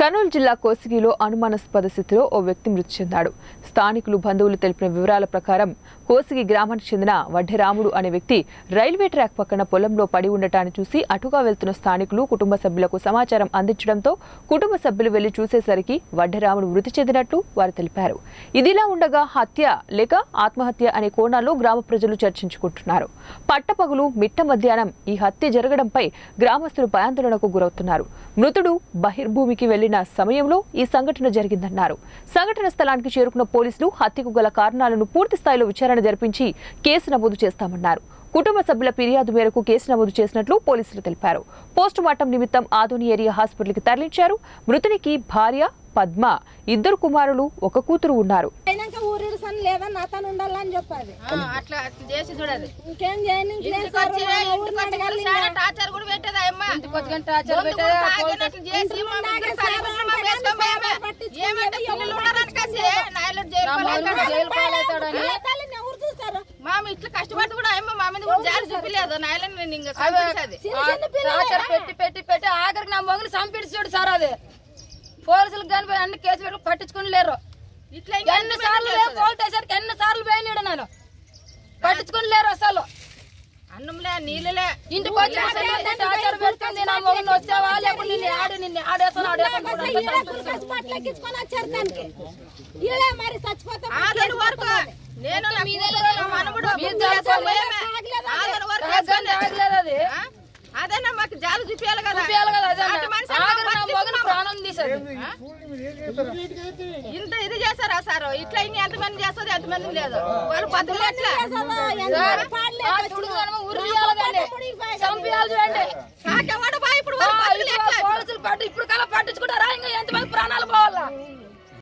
కర్నూలు జిల్లా కోసిగిలో అనుమానాస్పద స్థితిలో ఓ వ్యక్తి మృతి చెందాడు. స్థానికులు బంధువులు తెలిపిన వివరాల ప్రకారం కోసిగి గ్రామానికి చెందిన వడ్డెరాముడు అనే వ్యక్తి రైల్వే ట్రాక్ పక్కన పొలంలో పడి ఉండటాన్ని చూసి అటుగా వెళ్తున్న స్థానికులు కుటుంబ సభ్యులకు సమాచారం అందించడంతో కుటుంబ సభ్యులు వెళ్లి చూసేసరికి వడ్డెరాముడు మృతి చెందినట్లు వారు తెలిపారు. ఇదిలా ఉండగా హత్య లేక ఆత్మహత్య అనే కోణాల్లో గ్రామ ప్రజలు చర్చించుకుంటున్నారు. పట్టపగలు మిట్ట మధ్యాహ్నం ఈ హత్య జరగడంపై గ్రామస్తులు భయాందోళనకు గురవుతున్నారు. మృతుడు బహిర్భూమికి వెళ్లిన సమయంలో ఈ సంఘటన జరిగిందన్నారు. సంఘటన స్థలానికి చేరుకున్న పోలీసులు హత్యకు గల కారణాలను పూర్తి స్థాయిలో విచారణ జరిపించి కేసు నమోదు చేస్తామన్నారు. కుటుంబ సభ్యుల ఫిర్యాదు మేరకు కేసు నమోదు చేసినట్లు పోలీసులు తెలిపారు. పోస్టు మార్టం నిమిత్తం ఆదోని ఏరియా హాస్పిటల్కి తరలించారు. మృతునికి భార్య పద్మ, 2 కుమారులు, 1 కూతురు ఉన్నారు. ఇట్లా కష్టపడి కూడా మా మీద జాలి చూపిలేదు. పెట్టి ఆఖరికి నా మొగలు చంపిడు సార్. అది పోలీసులకు కానీ అన్ని కేసు పెట్టి పట్టించుకుని లేరు. ఇట్లా ఎన్నిసార్లు పోలీసు ఎన్నిసార్లు పోయినాడు నేను పట్టించుకుని లేరు. అసలు అన్నంలే నీళ్ళలే ఇంటికి వచ్చి పెడుతుంది. నా మొగలు వచ్చావా లేకుండా నిన్ను ఆడేస్తాను నేను అదేనా మాకు జాలు చూపించాలి కదా. ప్రాణం తీసారు. ఇంత ఇది చేస్తారా సార్? ఇట్లా ఇంక ఎంతమంది చేస్తుంది ఎంతమంది లేదు. వాళ్ళు పద్ధతులు ఎట్లా ఇప్పుడు పోలీసులు ఇప్పుడు కల్లా పట్టించుకుంటే